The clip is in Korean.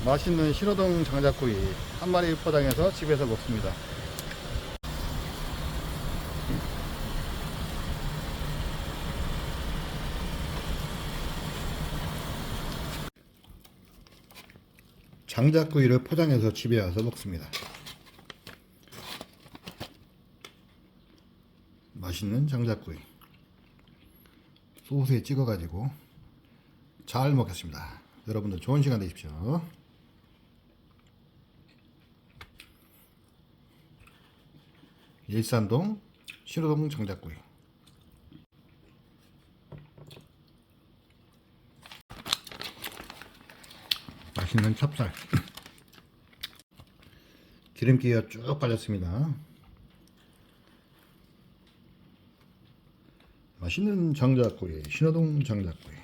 맛있는 신호등 장작구이 한 마리 포장해서 집에서 먹습니다. 장작구이를 포장해서 집에 와서 먹습니다. 맛있는 장작구이 소스에 찍어 가지고 잘 먹겠습니다. 여러분들 좋은 시간 되십시오. 일산동 신호등 장작구이. 맛있는 찹쌀 기름기가 쭉 빠졌습니다. 맛있는 장작구이, 신호등 장작구이.